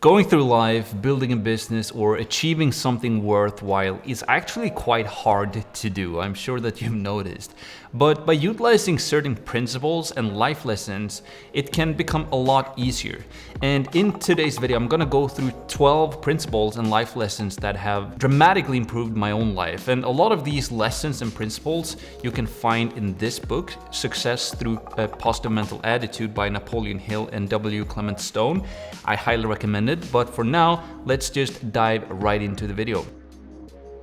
Going through life, building a business, or achieving something worthwhile is actually quite hard to do. I'm sure that you've noticed. But by utilizing certain principles and life lessons, it can become a lot easier. And in today's video, I'm gonna go through 12 principles and life lessons that have dramatically improved my own life. And a lot of these lessons and principles you can find in this book, Success Through a Positive Mental Attitude by Napoleon Hill and W. Clement Stone. I highly recommend it, but for now, let's just dive right into the video.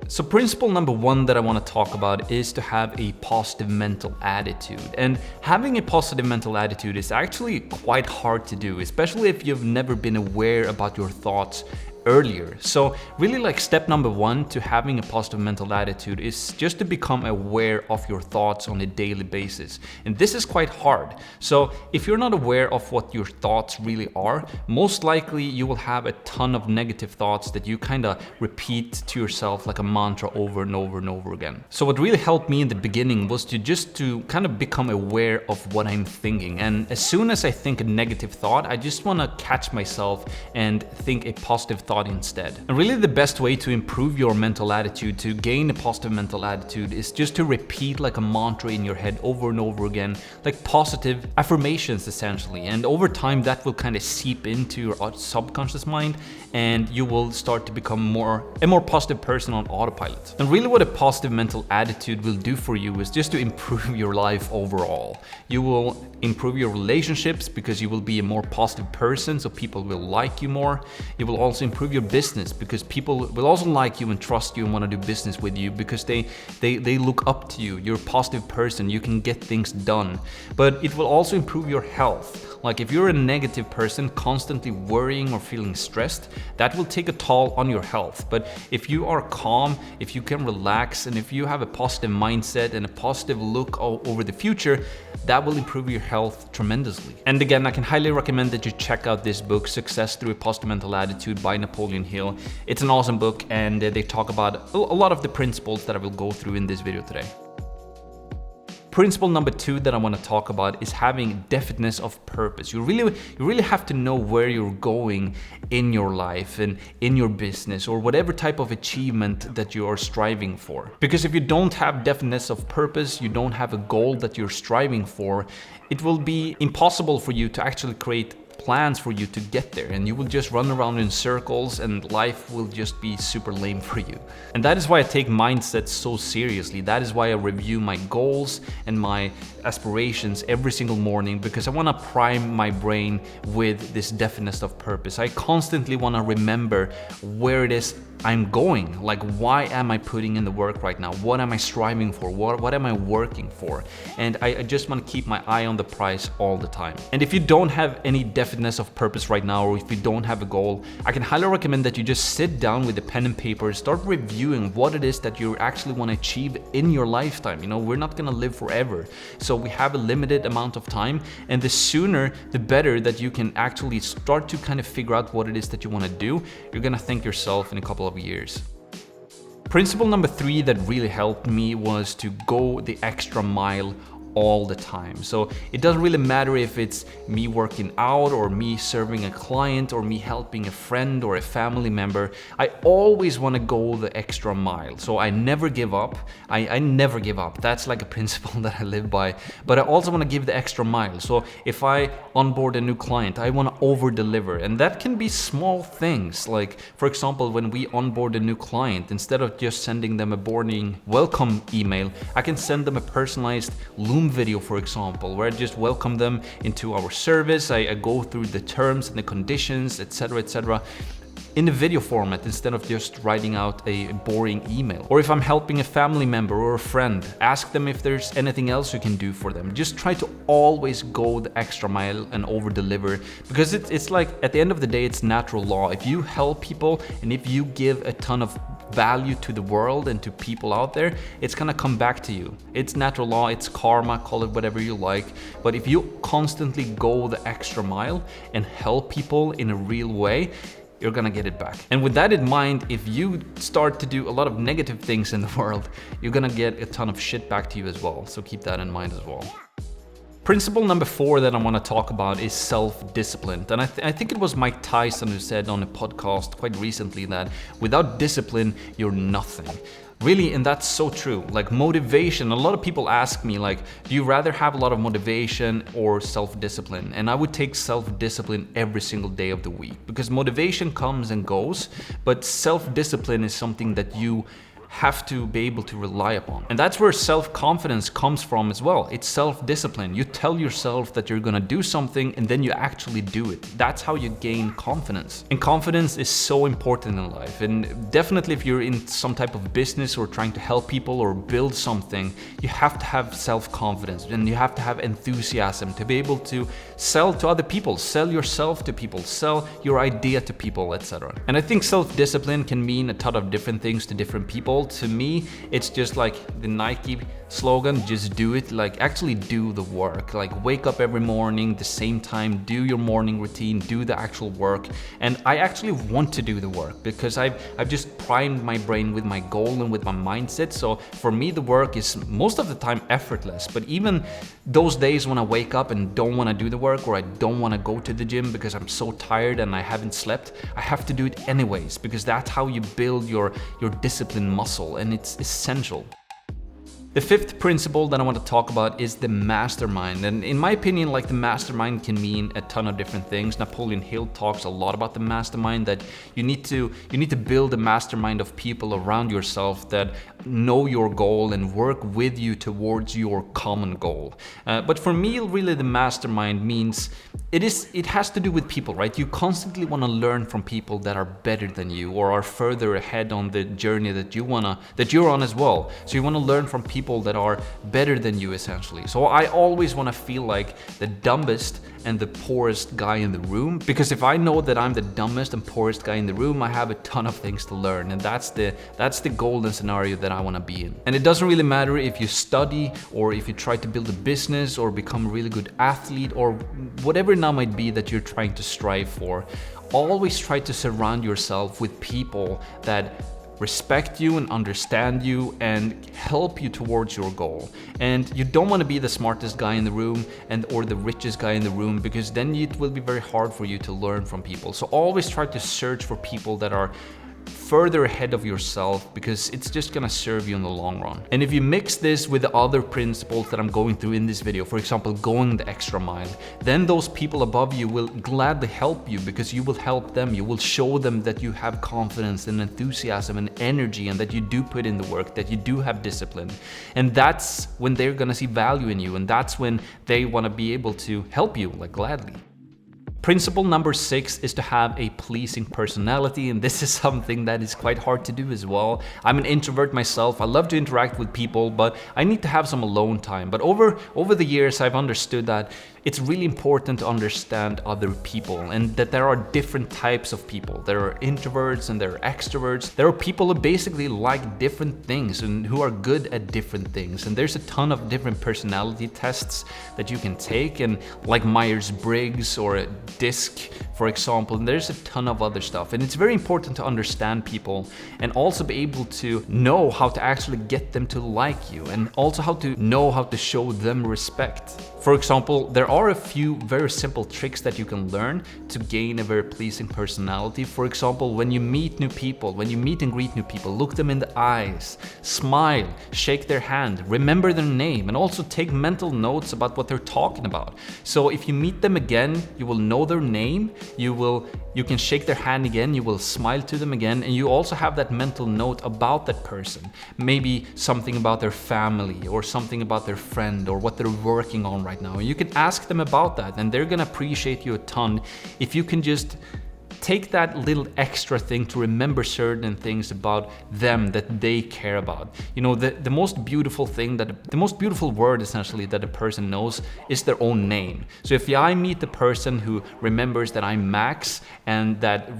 So principle number one that I want to talk about is to have a positive mental attitude. And having a positive mental attitude is actually quite hard to do, especially if you've never been aware about your thoughts earlier. So really, like, step number one to having a positive mental attitude is just to become aware of your thoughts on a daily basis. And this is quite hard. So if you're not aware of what your thoughts really are, most likely you will have a ton of negative thoughts that you kind of repeat to yourself like a mantra over and over and over again. So what really helped me in the beginning was to kind of become aware of what I'm thinking. And as soon as I think a negative thought, I just want to catch myself and think a positive thought instead. And really the best way to improve your mental attitude, to gain a positive mental attitude, is just to repeat like a mantra in your head over and over again, like positive affirmations essentially. And over time that will kind of seep into your subconscious mind, and you will start to become a more positive person on autopilot. And really what a positive mental attitude will do for you is just to improve your life overall. You will improve your relationships because you will be a more positive person, so people will like you more. You will also improve your business because people will also like you and trust you and want to do business with you because they look up to you. You're a positive person, you can get things done. But it will also improve your health. Like if you're a negative person constantly worrying or feeling stressed, that will take a toll on your health. But if you are calm, if you can relax, and if you have a positive mindset and a positive look over the future, that will improve your health tremendously. And again, I can highly recommend that you check out this book, Success Through a Positive Mental Attitude by Napoleon Hill. It's an awesome book, and they talk about a lot of the principles that I will go through in this video today. Principle number two that I want to talk about is having definiteness of purpose. You really have to know where you're going in your life and in your business or whatever type of achievement that you are striving for. Because if you don't have definiteness of purpose, you don't have a goal that you're striving for, it will be impossible for you to actually create plans for you to get there, and you will just run around in circles and life will just be super lame for you. And that is why I take mindset so seriously. That is why I review my goals and my aspirations every single morning, because I want to prime my brain with this definiteness of purpose. I constantly want to remember where it is I'm going. Like, why am I putting in the work right now? What am I striving for? What am I working for? And I just want to keep my eye on the prize all the time. And if you don't have any definiteness of purpose right now, or if you don't have a goal, I can highly recommend that you just sit down with a pen and paper, start reviewing what it is that you actually want to achieve in your lifetime. You know, we're not going to live forever. So we have a limited amount of time, and the sooner the better that you can actually start to kind of figure out what it is that you want to do. You're going to thank yourself in a couple of years. Principle number three that really helped me was to go the extra mile all the time. So it doesn't really matter if it's me working out or me serving a client or me helping a friend or a family member. I always want to go the extra mile. So I never give up. I never give up. That's like a principle that I live by. But I also want to give the extra mile. So if I onboard a new client, I want to over deliver. And that can be small things. Like, for example, when we onboard a new client, instead of just sending them a boarding welcome email, I can send them a personalized Loom video, for example, where I just welcome them into our service. I go through the terms and the conditions, etc., in the video format instead of just writing out a boring email. Or if I'm helping a family member or a friend, ask them if there's anything else you can do for them. Just try to always go the extra mile and over deliver, because it's like, at the end of the day, it's natural law. If you help people and if you give a ton of value to the world and to people out there, it's gonna come back to you. It's natural law, it's karma, call it whatever you like. But if you constantly go the extra mile and help people in a real way, you're gonna get it back. And with that in mind, if you start to do a lot of negative things in the world, you're gonna get a ton of shit back to you as well. So keep that in mind as well. Principle number 4 that I want to talk about is self-discipline. And I think it was Mike Tyson who said on a podcast quite recently that without discipline, you're nothing. Really, and that's so true. Like motivation, a lot of people ask me like, do you rather have a lot of motivation or self-discipline? And I would take self-discipline every single day of the week, because motivation comes and goes, but self-discipline is something that you have to be able to rely upon. And that's where self-confidence comes from as well. It's self-discipline. You tell yourself that you're gonna do something and then you actually do it. That's how you gain confidence. And confidence is so important in life. And definitely if you're in some type of business or trying to help people or build something, you have to have self-confidence and you have to have enthusiasm to be able to sell to other people, sell yourself to people, sell your idea to people, etc. And I think self-discipline can mean a ton of different things to different people. To me, it's just like the Nike slogan, just do it. Like actually do the work. Like wake up every morning the same time, do your morning routine, do the actual work. And I actually want to do the work because I've just primed my brain with my goal and with my mindset. So for me, the work is most of the time effortless. But even those days when I wake up and don't want to do the work, or I don't want to go to the gym because I'm so tired and I haven't slept, I have to do it anyways, because that's how you build your discipline muscle, and it's essential. The fifth principle that I want to talk about is the mastermind. And in my opinion, like the mastermind can mean a ton of different things. Napoleon Hill talks a lot about the mastermind, that you need to build a mastermind of people around yourself that know your goal and work with you towards your common goal. But for me, really the mastermind means it has to do with people, right? You constantly want to learn from people that are better than you or are further ahead on the journey that you're on as well. So you want to learn from people that are better than you, essentially. So I always want to feel like the dumbest and the poorest guy in the room, because if I know that I'm the dumbest and poorest guy in the room, I have a ton of things to learn, and that's the golden scenario that I want to be in. And it doesn't really matter if you study or if you try to build a business or become a really good athlete or whatever it now might be that you're trying to strive for. Always try to surround yourself with people that respect you and understand you and help you towards your goal. And you don't want to be the smartest guy in the room or the richest guy in the room, because then it will be very hard for you to learn from people. So always try to search for people that are further ahead of yourself, because it's just gonna serve you in the long run. And if you mix this with the other principles that I'm going through in this video, for example, going the extra mile, then those people above you will gladly help you, because you will help them. You will show them that you have confidence and enthusiasm and energy, and that you do put in the work, that you do have discipline. And that's when they're gonna see value in you, and that's when they wanna be able to help you, like, gladly. Principle number 6 is to have a pleasing personality, and this is something that is quite hard to do as well. I'm an introvert myself. I love to interact with people, but I need to have some alone time. But over the years, I've understood that it's really important to understand other people, and that there are different types of people. There are introverts and there are extroverts. There are people who basically like different things and who are good at different things. And there's a ton of different personality tests that you can take, and like Myers-Briggs or a DISC, for example, and there's a ton of other stuff. And it's very important to understand people and also be able to know how to actually get them to like you, and also how to show them respect. For example, there are a few very simple tricks that you can learn to gain a very pleasing personality. For example, when you meet new people, when you meet and greet new people, look them in the eyes, smile, shake their hand, remember their name, and also take mental notes about what they're talking about. So if you meet them again, you will know their name, you can shake their hand again, you will smile to them again, and you also have that mental note about that person. Maybe something about their family or something about their friend or what they're working on right now. You can ask them about that, and they're gonna appreciate you a ton if you can just take that little extra thing to remember certain things about them that they care about. You know, the most beautiful thing, the most beautiful word essentially that a person knows is their own name. So if I meet the person who remembers that I'm Max, and that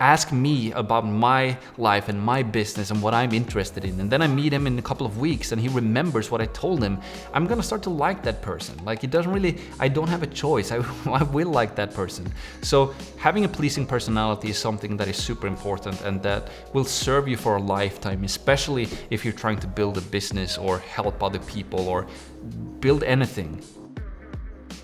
ask me about my life and my business and what I'm interested in, and then I meet him in a couple of weeks and he remembers what I told him, I'm gonna start to like that person. Like, I don't have a choice. I will like that person. So having a pleasing personality is something that is super important, and that will serve you for a lifetime, especially if you're trying to build a business or help other people or build anything.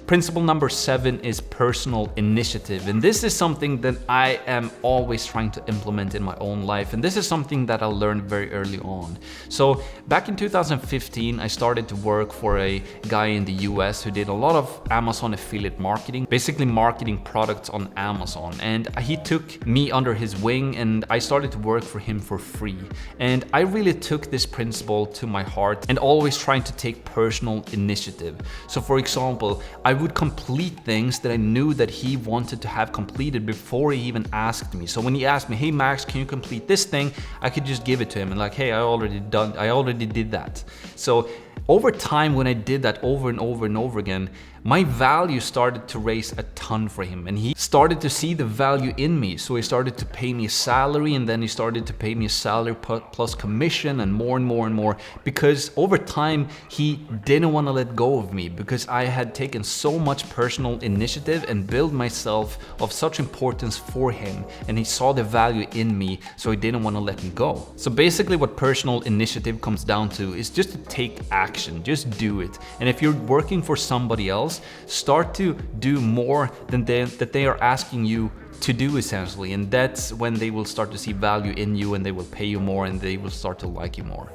Principle number 7 is personal initiative. And this is something that I am always trying to implement in my own life. And this is something that I learned very early on. So back in 2015, I started to work for a guy in the US who did a lot of Amazon affiliate marketing, basically marketing products on Amazon. And he took me under his wing and I started to work for him for free. And I really took this principle to my heart and always trying to take personal initiative. So for example, I would complete things that I knew that he wanted to have completed before he even asked me. So when he asked me, hey Max, can you complete this thing? I could just give it to him and like, hey, I already did that. So over time, when I did that over and over and over again, my value started to raise a ton for him and he started to see the value in me. So he started to pay me a salary and then he started to pay me a salary plus commission and more because over time he didn't want to let go of me because I had taken so much personal initiative and built myself of such importance for him, and he saw the value in me, so he didn't want to let me go. So basically what personal initiative comes down to is just to take action, just do it. And if you're working for somebody else, start to do more than that they are asking you to do essentially, and that's when they will start to see value in you and they will pay you more and they will start to like you more.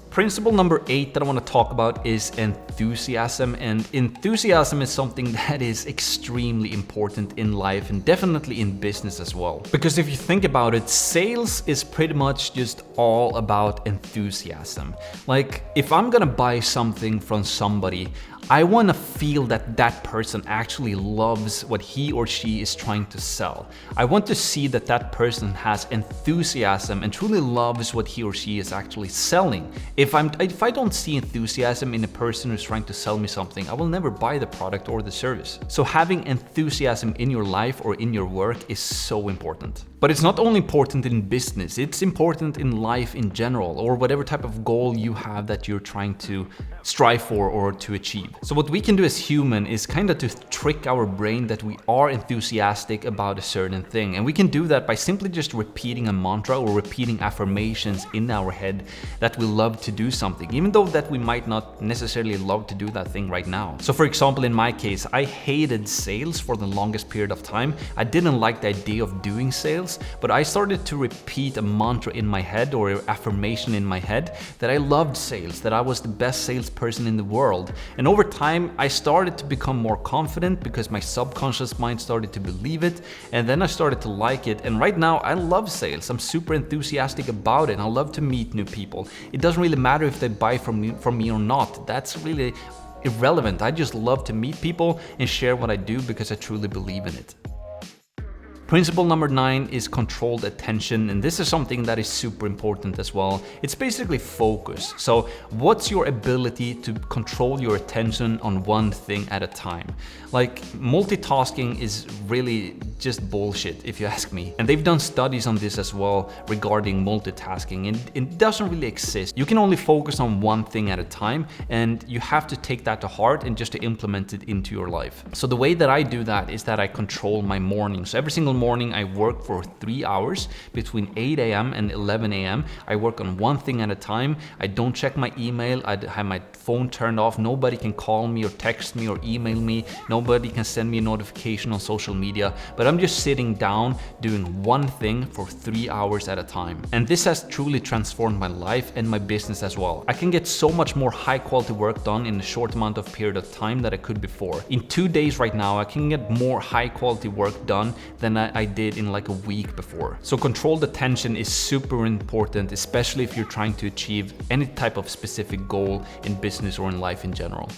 Principle number 8 that I want to talk about is enthusiasm, and enthusiasm is something that is extremely important in life and definitely in business as well. Because if you think about it, sales is pretty much just all about enthusiasm. Like if I'm gonna buy something from somebody, I want to feel that that person actually loves what he or she is trying to sell. I want to see that that person has enthusiasm and truly loves what he or she is actually selling. If I don't see enthusiasm in a person who's trying to sell me something, I will never buy the product or the service. So having enthusiasm in your life or in your work is so important. But it's not only important in business, it's important in life in general, or whatever type of goal you have that you're trying to strive for or to achieve. So what we can do as human is kind of to trick our brain that we are enthusiastic about a certain thing. And we can do that by simply just repeating a mantra or repeating affirmations in our head that we love to do something, even though that we might not necessarily love to do that thing right now. So for example, in my case, I hated sales for the longest period of time. I didn't like the idea of doing sales, but I started to repeat a mantra in my head or an affirmation in my head that I loved sales, that I was the best salesperson in the world. And over time, I started to become more confident because my subconscious mind started to believe it, and then I started to like it. And right now, I love sales. I'm super enthusiastic about it. I love to meet new people. It doesn't really matter if they buy from me or not. That's really irrelevant. I just love to meet people and share what I do because I truly believe in it. Principle number 9 is controlled attention, and this is something that is super important as well. It's basically focus. So what's your ability to control your attention on one thing at a time? Like multitasking is really just bullshit if you ask me. And they've done studies on this as well regarding multitasking, and it doesn't really exist. You can only focus on one thing at a time, and you have to take that to heart and just to implement it into your life. So the way that I do that is that I control my mornings. So every single morning I work for 3 hours between 8 a.m. and 11 a.m. I work on one thing at a time. I don't check my email. I have my phone turned off. Nobody can call me or text me or email me. Nobody can send me a notification on social media, but I'm just sitting down doing one thing for 3 hours at a time. And this has truly transformed my life and my business as well. I can get so much more high quality work done in a short amount of period of time that I could before. In 2 days right now, I can get more high quality work done than I did in like a week before. So controlled attention is super important, especially if you're trying to achieve any type of specific goal in business or in life in general.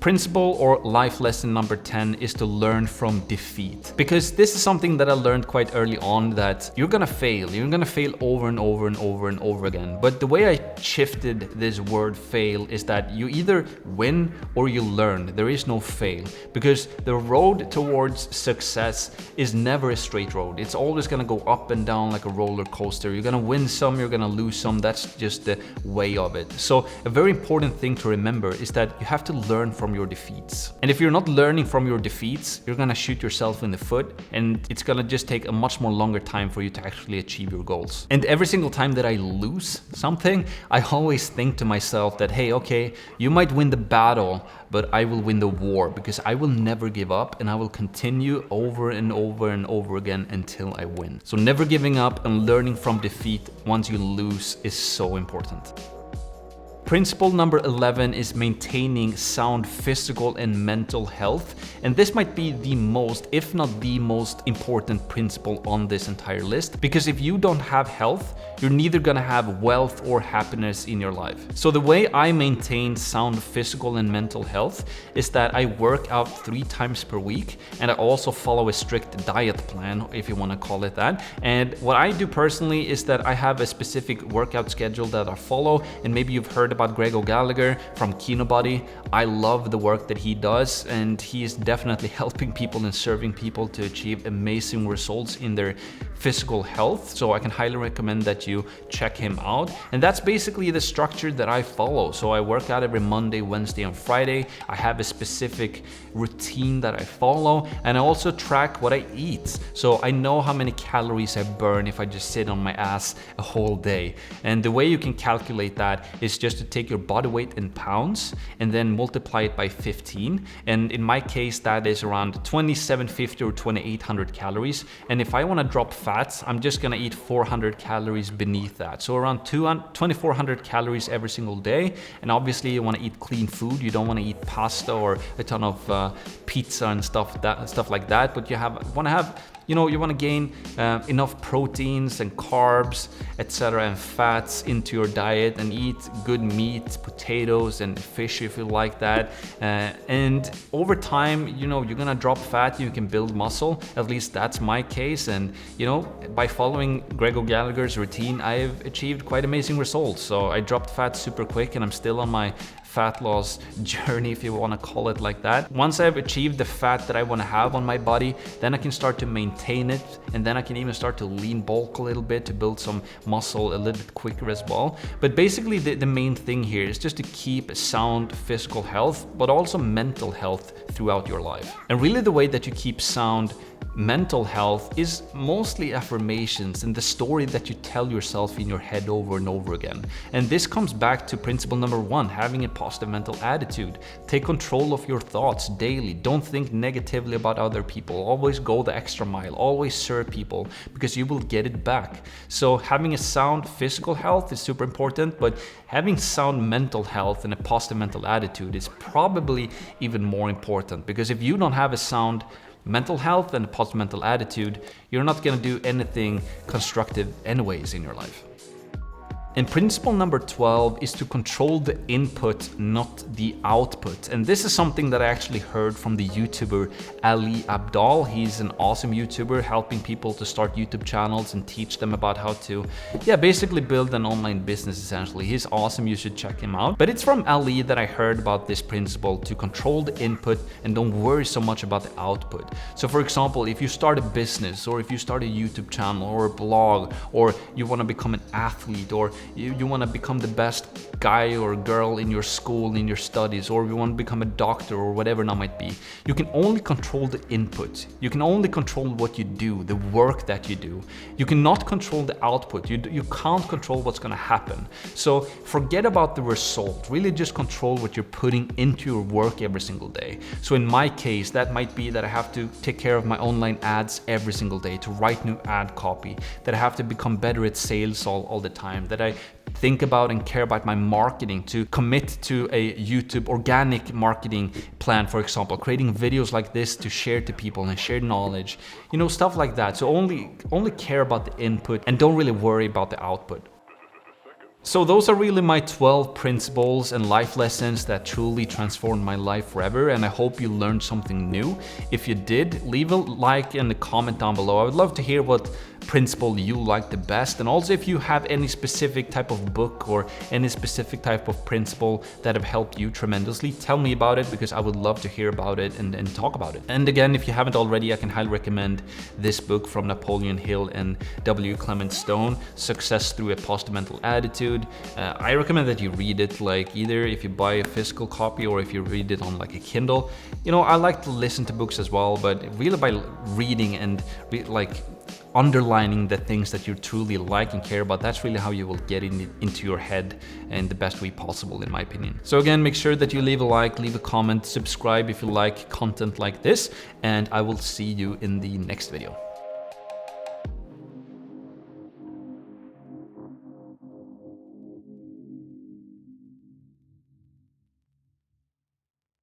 Principle or life lesson number 10 is to learn from defeat. Because this is something that I learned quite early on, that you're gonna fail. You're gonna fail over and over and over and over again. But the way I shifted this word fail is that you either win or you learn. There is no fail. Because the road towards success is never a straight road. It's always gonna go up and down like a roller coaster. You're gonna win some, you're gonna lose some. That's just the way of it. So a very important thing to remember is that you have to learn from from your defeats. And if you're not learning from your defeats, you're gonna shoot yourself in the foot, and it's gonna just take a much more longer time for you to actually achieve your goals. And every single time that I lose something, I always think to myself that, hey, okay, you might win the battle, but I will win the war, because I will never give up and I will continue over and over and over again until I win. So never giving up and learning from defeat once you lose is so important. Principle number 11 is maintaining sound physical and mental health. And this might be the most, if not the most important principle on this entire list, because if you don't have health, you're neither gonna have wealth or happiness in your life. So the way I maintain sound physical and mental health is that I work out 3 times per week, and I also follow a strict diet plan, if you wanna call it that. And what I do personally is that I have a specific workout schedule that I follow, and maybe you've heard about Greg O'Gallagher from Kinobody. I love the work that he does, and he is definitely helping people and serving people to achieve amazing results in their physical health. So I can highly recommend that you check him out. And that's basically the structure that I follow. So I work out every Monday, Wednesday, and Friday. I have a specific routine that I follow, and I also track what I eat. So I know how many calories I burn if I just sit on my ass a whole day. And the way you can calculate that is just to take your body weight in pounds and then multiply it by 15. And in my case, that is around 2750 or 2800 calories. And if I want to drop fats, I'm just going to eat 400 calories beneath that. So around 2400 calories every single day. And obviously you want to eat clean food. You don't want to eat pasta or a ton of pizza and stuff like that. But you want to have, you want to gain enough proteins and carbs, etc., and fats into your diet, and eat good meat, potatoes and fish if you like that. And over time, you're gonna drop fat, you can build muscle. At least that's my case. And by following Greg O'Gallagher's routine, I've achieved quite amazing results. So I dropped fat super quick, and I'm still on my fat loss journey, if you want to call it like that. Once I've achieved the fat that I want to have on my body, then I can start to maintain it, and then I can even start to lean bulk a little bit to build some muscle a little bit quicker as well. But basically the main thing here is just to keep sound physical health, but also mental health throughout your life. And really the way that you keep sound mental health is mostly affirmations and the story that you tell yourself in your head over and over again. And this comes back to principle number 1, having a positive mental attitude. Take control of your thoughts daily. Don't think negatively about other people. Always go the extra mile. Always serve people, because you will get it back. So having a sound physical health is super important, but having sound mental health and a positive mental attitude is probably even more important, because if you don't have a sound mental health and a positive mental attitude, you're not going to do anything constructive anyways in your life. And principle number 12 is to control the input, not the output. And this is something that I actually heard from the YouTuber Ali Abdaal. He's an awesome YouTuber helping people to start YouTube channels and teach them about how to, basically build an online business essentially. He's awesome, you should check him out. But it's from Ali that I heard about this principle to control the input and don't worry so much about the output. So for example, if you start a business, or if you start a YouTube channel or a blog, or you want to become an athlete, or you want to become the best guy or girl in your school, in your studies, or you want to become a doctor or whatever that might be, you can only control the input. You can only control what you do, the work that you do. You cannot control the output. You can't control what's going to happen. So forget about the result. Really just control what you're putting into your work every single day. So in my case, that might be that I have to take care of my online ads every single day, to write new ad copy, that I have to become better at sales all the time, that I think about and care about my marketing, to commit to a YouTube organic marketing plan, for example, creating videos like this to share to people and share knowledge, stuff like that. So only care about the input and don't really worry about the output. So those are really my 12 principles and life lessons that truly transformed my life forever, and I hope you learned something new. If you did, leave a like and a comment down below. I would love to hear what principle you like the best, and also if you have any specific type of book or any specific type of principle that have helped you tremendously, tell me about it, because I would love to hear about it and talk about it. And again, if you haven't already, I can highly recommend this book from Napoleon Hill and W. Clement Stone, Success Through a Positive Mental Attitude. good. I recommend that you read it, like either if you buy a physical copy or if you read it on like a Kindle. You know, I like to listen to books as well, but really by reading and like underlining the things that you truly like and care about, that's really how you will get into your head in the best way possible, in my opinion. So again, make sure that you leave a like, leave a comment, subscribe if you like content like this, and I will see you in the next video.